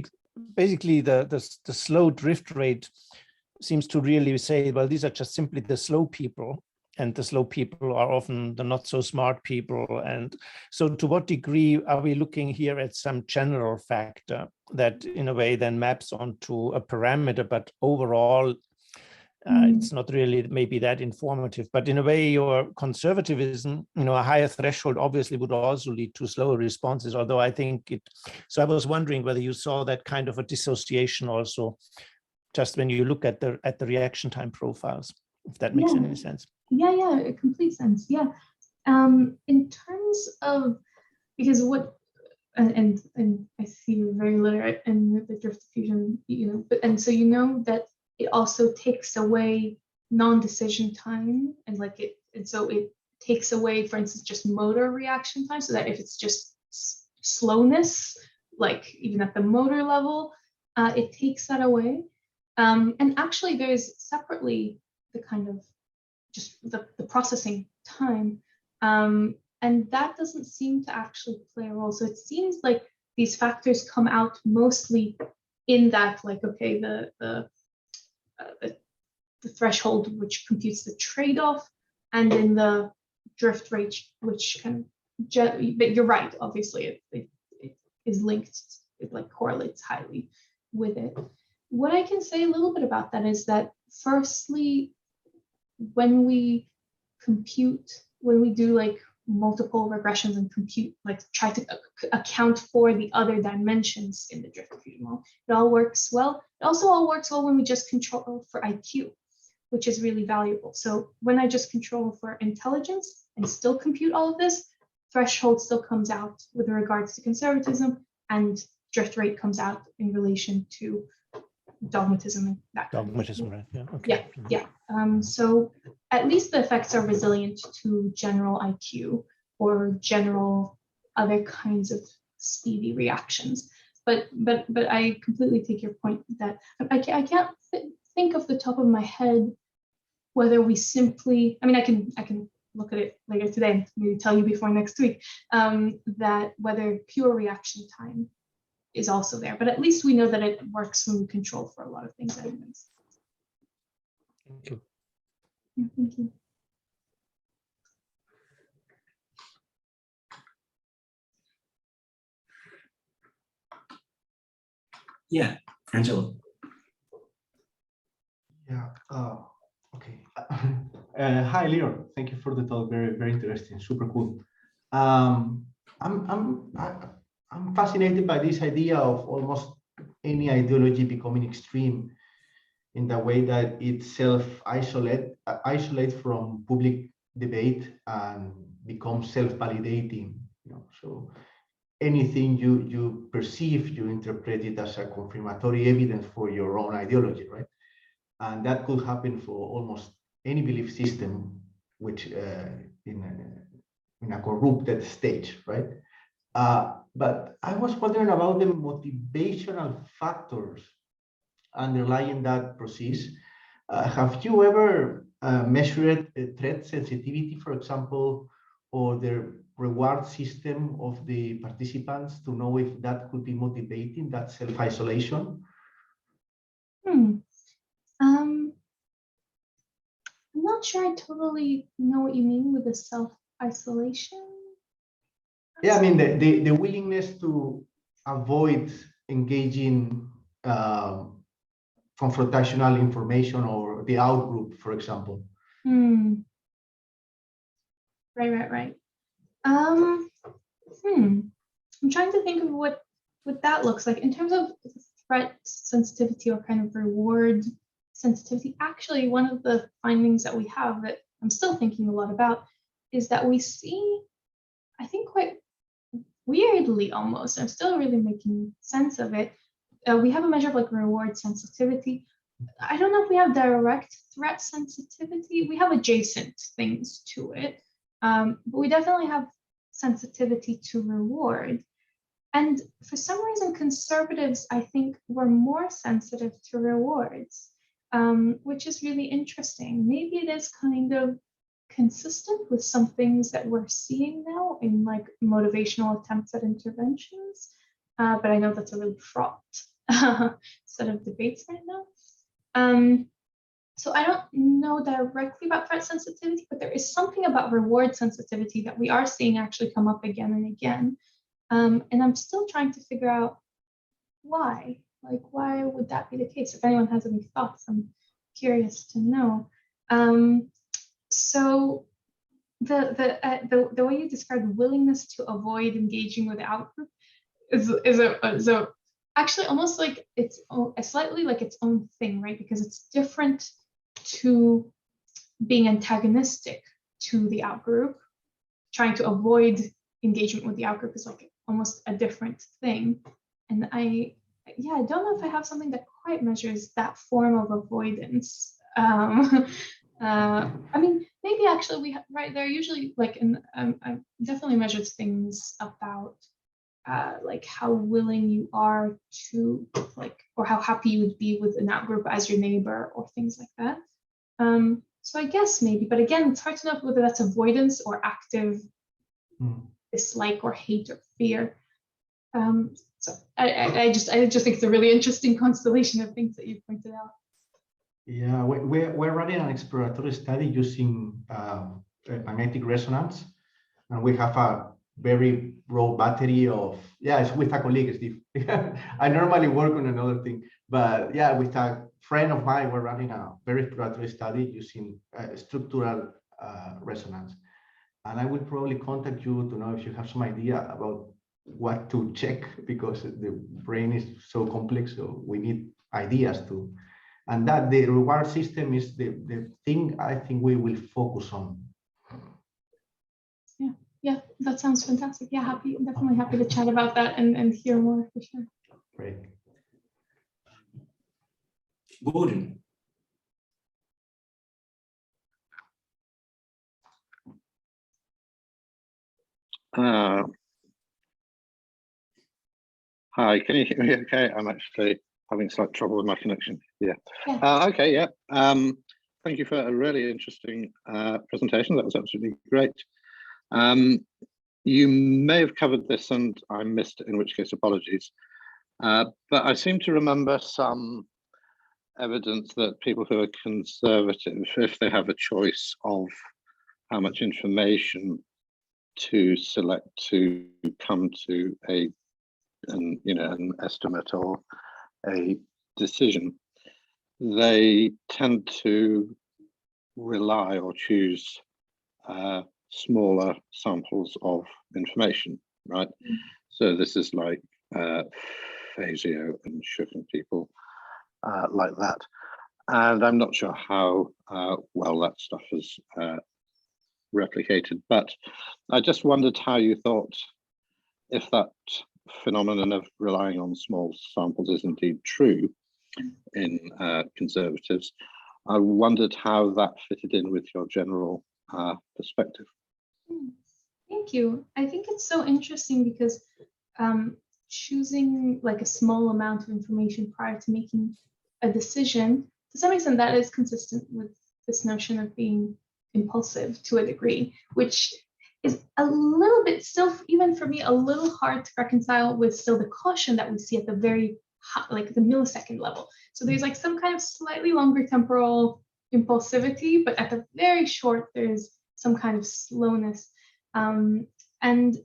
basically the slow drift rate seems to really say, well, these are just simply the slow people, and the slow people are often the not so smart people. And so to what degree are we looking here at some general factor that in a way then maps onto a parameter, but overall it's not really maybe that informative, but in a way your conservatism, you know, a higher threshold obviously would also lead to slower responses, although I think so I was wondering whether you saw that kind of a dissociation also just when you look at the reaction time profies, if that makes any sense. Yeah, complete sense. Yeah. In terms of, because and I see you're very literate in the drift diffusion, you know, and so you know that it also takes away non-decision time, and so it takes away, for instance, just motor reaction time, so that if it's just slowness, like even at the motor level, it takes that away. And actually there's separately the kind of just the processing time, and that doesn't seem to actually play a role. So it seems like these factors come out mostly in that, like, okay, the threshold which computes the trade-off, and in the drift rate, which can, but you're right, obviously it is linked, it like correlates highly with it. What I can say a little bit about that is that, firstly, when we do like multiple regressions and compute, like try to account for the other dimensions in the drift diffusion model, it all works well. It also all works well when we just control for IQ, which is really valuable. So when I just control for intelligence and still compute all of this, threshold still comes out with regards to conservatism, and drift rate comes out in relation to dogmatism and that kind Dogmatism, of right? Yeah. Okay. Yeah. So at least the effects are resilient to general IQ or general other kinds of speedy reactions. But I completely take your point that I can't think off the top of my head whether we simply, I mean, I can look at it later today and maybe tell you before next week, that whether pure reaction time is also there, but at least we know that it works when we control for a lot of things anyways. Thank you. Yeah, thank you. Yeah, Angelo. Yeah. Okay. Hi, Leor. Thank you for the talk. Very, very interesting. Super cool. I'm fascinated by this idea of almost any ideology becoming extreme in the way that it isolates from public debate and becomes self-validating. You know, so anything you perceive, you interpret it as a confirmatory evidence for your own ideology, right? And that could happen for almost any belief system, which in a corrupted stage, right? But I was wondering about the motivational factors underlying that process. Have you ever measured threat sensitivity, for example, or the reward system of the participants to know if that could be motivating, that self-isolation? I'm not sure I totally know what you mean with the self-isolation. Yeah, I mean, the willingness to avoid engaging confrontational information or the outgroup, for example. Right. I'm trying to think of what that looks like in terms of threat sensitivity or kind of reward sensitivity. Actually, one of the findings that we have that I'm still thinking a lot about is that we see, I think quite weirdly almost, I'm still really making sense of it, we have a measure of like reward sensitivity. I don't know if we have direct threat sensitivity. We have adjacent things to it, but we definitely have sensitivity to reward. And for some reason, conservatives, I think, were more sensitive to rewards, which is really interesting. Maybe it is kind of consistent with some things that we're seeing now in like motivational attempts at interventions. But I know that's a really fraught set of debates right now. So I don't know directly about threat sensitivity, but there is something about reward sensitivity that we are seeing actually come up again and again. And I'm still trying to figure out why. Like, why would that be the case? If anyone has any thoughts, I'm curious to know. So the way you described willingness to avoid engaging with the outgroup is actually almost like it's slightly like its own thing, right? Because it's different to being antagonistic to the outgroup. Trying to avoid engagement with the outgroup is like almost a different thing. And I don't know if I have something that quite measures that form of avoidance. I mean, maybe actually right, they're usually like, I've definitely measured things about like how willing you are to like, or how happy you would be with an outgroup as your neighbor or things like that. So I guess maybe, but again, it's hard to know whether that's avoidance or active dislike or hate or fear. So I just think it's a really interesting constellation of things that you pointed out. Yeah, we're running an exploratory study using magnetic resonance, and we have a very broad battery of, it's with a colleague, Steve. I normally work on another thing, but yeah, with a friend of mine, we're running a very exploratory study using structural resonance. And I will probably contact you to know if you have some idea about what to check, because the brain is so complex, so we need ideas to. And that the reward system is the thing I think we will focus on. Yeah, that sounds fantastic. Yeah, definitely happy to chat about that and hear more for sure. Great. Gordon. Hi, can you hear me okay? I'm actually having slight trouble with my connection. Yeah. Okay, yeah. Thank you for a really interesting presentation. That was absolutely great. You may have covered this and I missed it, in which case apologies. But I seem to remember some evidence that people who are conservative, if they have a choice of how much information to select to come to an estimate or a decision, they tend to rely or choose smaller samples of information, right? So this is like Fazio and Schiff and people like that. And I'm not sure how well that stuff is replicated, but I just wondered how you thought, if that phenomenon of relying on small samples is indeed true in conservatives, I wondered how that fitted in with your general perspective. Thank you. I think it's so interesting because choosing like a small amount of information prior to making a decision, to some extent that is consistent with this notion of being impulsive to a degree, which is a little bit still, even for me, a little hard to reconcile with still the caution that we see at the very like the millisecond level. So there's like some kind of slightly longer temporal impulsivity, but at the very short, there's some kind of slowness. And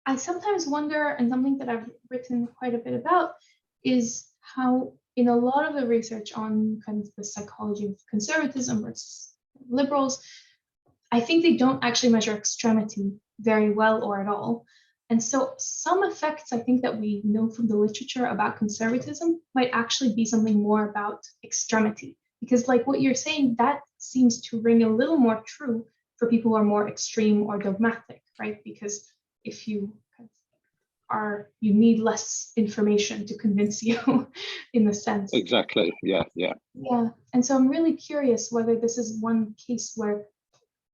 I sometimes wonder, and something that I've written quite a bit about, is how in a lot of the research on kind of the psychology of conservatism versus liberals, I think they don't actually measure extremity very well or at all. And so some effects I think that we know from the literature about conservatism might actually be something more about extremity, because like what you're saying, that seems to ring a little more true for people who are more extreme or dogmatic, right? Because if you you need less information to convince you in the sense. Exactly, yeah. And so I'm really curious whether this is one case where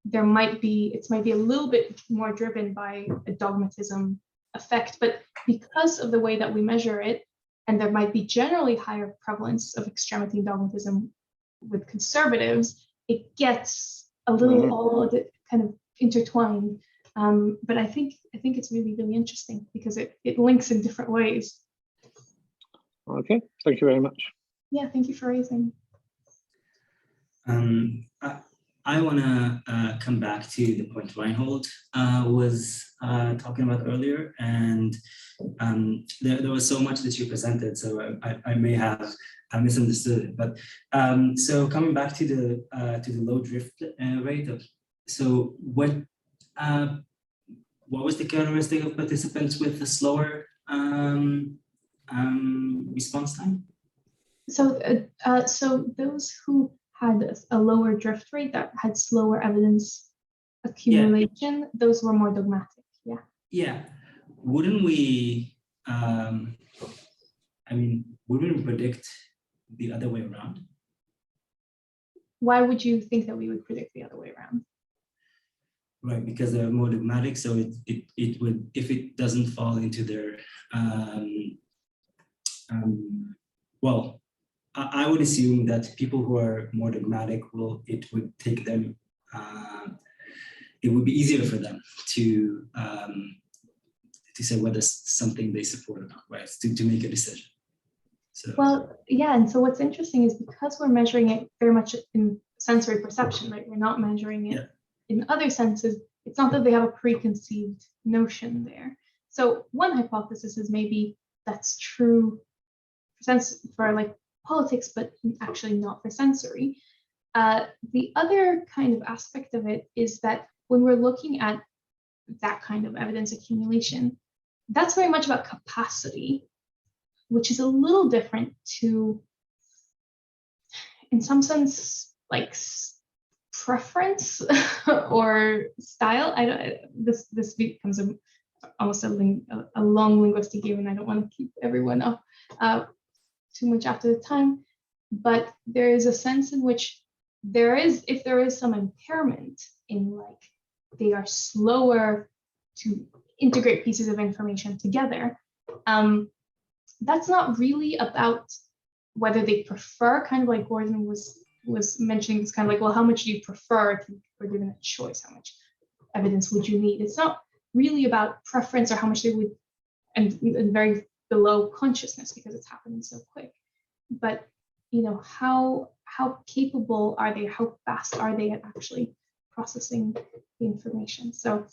it might be a little bit more driven by a dogmatism effect, but because of the way that we measure it, and there might be generally higher prevalence of extremity and dogmatism with conservatives, it gets a little all kind of intertwined. But I think it's really, really interesting because it links in different ways. Okay, thank you very much. Yeah, thank you for raising. I want to come back to the point Reinhold was talking about earlier, and there was so much that you presented, so I may have misunderstood it. But so coming back to the low drift rate of, so what was the characteristic of participants with a slower response time? So so those who had a lower drift rate, that had slower evidence accumulation, those were more dogmatic. Yeah. Yeah. Wouldn't we, wouldn't we predict the other way around? Why would you think that we would predict the other way around? Right, because they're more dogmatic, so it would, if it doesn't fall into their, well, I would assume that people who are more dogmatic it would take them, it would be easier for them to say whether something they support or not, right? To make a decision. So. Well, yeah, and so what's interesting is because we're measuring it very much in sensory perception, right? We're not measuring it in other senses. It's not that they have a preconceived notion there. So one hypothesis is maybe that's true for like politics, but actually not for sensory. The other kind of aspect of it is that when we're looking at that kind of evidence accumulation, that's very much about capacity, which is a little different to, in some sense, like preference or style. I don't. This becomes almost a long linguistic game, and I don't want to keep everyone up too much after the time. But there is a sense in which if there is some impairment in, like, they are slower to integrate pieces of information together, that's not really about whether they prefer, kind of like Gordon was mentioning. It's kind of like, well, how much do you prefer if you were given a choice? How much evidence would you need? It's not really about preference or how much they would, and very below consciousness because it's happening so quick. But how capable are they? How fast are they at actually processing the information? So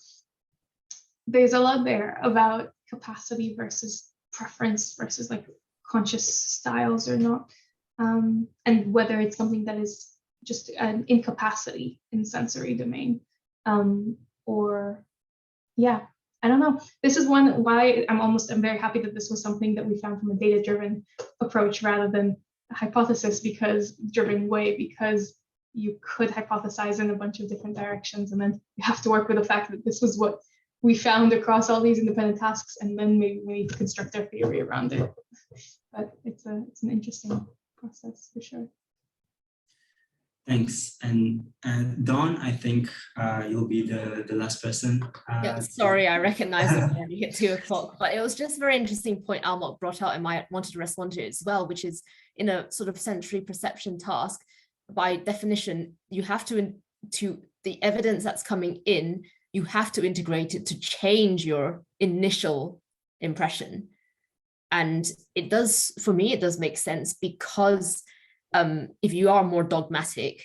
there's a lot there about capacity versus preference versus like conscious styles or not, and whether it's something that is just an incapacity in sensory domain, or I don't know. This is why I'm very happy that this was something that we found from a data-driven approach rather than a hypothesis driven way, because you could hypothesize in a bunch of different directions, and then you have to work with the fact that this was what we found across all these independent tasks, and then maybe we need to construct our theory around it. But it's an interesting process for sure. Thanks. And Dawn, I think you'll be the last person. Sorry, I recognize it's already at 2 o'clock, but it was just a very interesting point Almok brought out, and I wanted to respond to it as well, which is in a sort of sensory perception task, by definition, you have to the evidence that's coming in, you have to integrate it to change your initial impression. And it does, for me, it does make sense because if you are more dogmatic,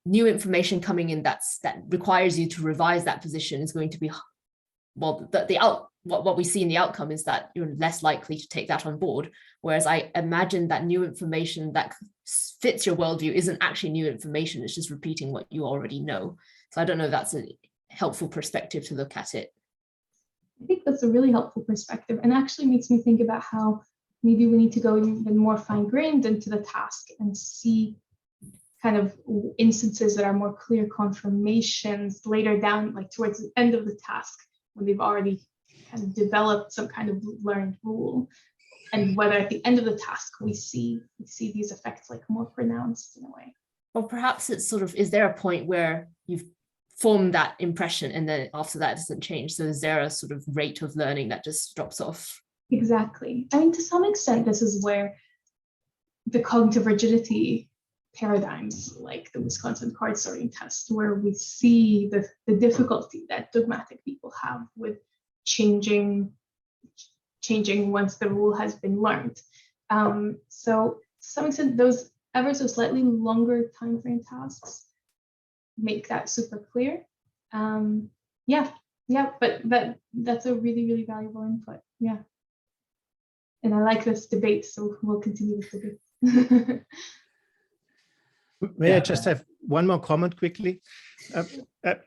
new information coming in that requires you to revise that position is going to be, well, what we see in the outcome is that you're less likely to take that on board. Whereas I imagine that new information that fits your worldview isn't actually new information, it's just repeating what you already know. So I don't know if that's a helpful perspective to look at it. I think that's a really helpful perspective, and actually makes me think about how maybe we need to go even more fine-grained into the task and see kind of instances that are more clear confirmations later down, like towards the end of the task, when they've already kind of developed some kind of learned rule, and whether at the end of the task we see these effects like more pronounced in a way. Or perhaps it's sort of, is there a point where you've form that impression, and then after that it doesn't change. So is there a sort of rate of learning that just drops off? Exactly. I mean, to some extent, this is where the cognitive rigidity paradigms, like the Wisconsin card sorting test, where we see the difficulty that dogmatic people have with changing once the rule has been learned. So to some extent, those ever so slightly longer time frame tasks make that super clear. But that's a really, really valuable input. Yeah. And I like this debate, so we'll continue this debate. May I just have one more comment quickly?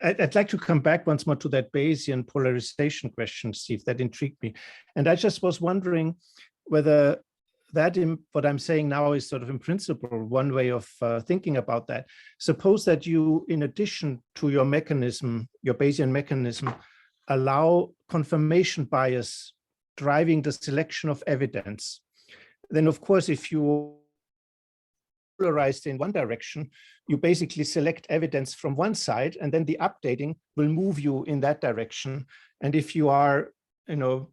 I'd like to come back once more to that Bayesian polarization question, Steve, that intrigued me. And I just was wondering whether that what I'm saying now is sort of in principle, one way of thinking about that. Suppose that you, in addition to your mechanism, your Bayesian mechanism, allow confirmation bias driving the selection of evidence. Then, of course, if you polarized in one direction, you basically select evidence from one side, and then the updating will move you in that direction. And if you are,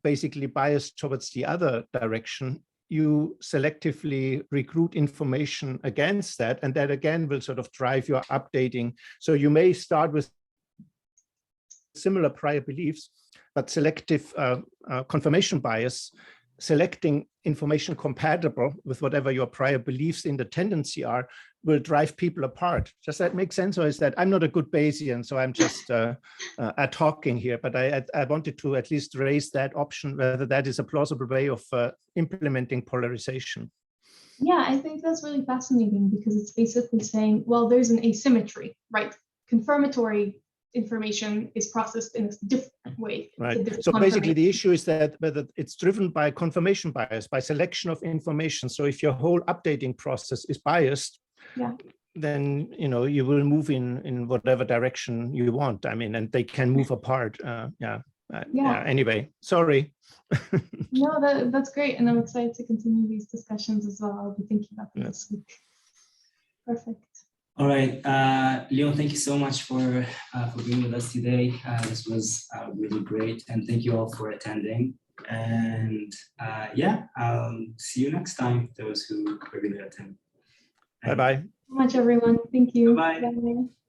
basically biased towards the other direction, you selectively recruit information against that, and that again will sort of drive your updating. So you may start with similar prior beliefs, but selective confirmation bias, selecting information compatible with whatever your prior beliefs in the tendency are, will drive people apart. Does that make sense? Or is that, I'm not a good Bayesian, so I'm just talking here, but I wanted to at least raise that option, whether that is a plausible way of implementing polarization. Yeah, I think that's really fascinating, because it's basically saying, well, there's an asymmetry, right? Confirmatory information is processed in a different way. Right. So basically the issue is that whether it's driven by confirmation bias, by selection of information. So if your whole updating process is biased, then you will move in whatever direction you want. I mean, and they can move apart. Anyway, sorry. No, that's great. And I'm excited to continue these discussions as well. I'll be thinking about them this week. Perfect. All right, Leon, thank you so much for being with us today. This was really great, and thank you all for attending. And I'll see you next time, those who are going to attend. Bye-bye. So much, everyone. Thank you. Bye-bye. Bye.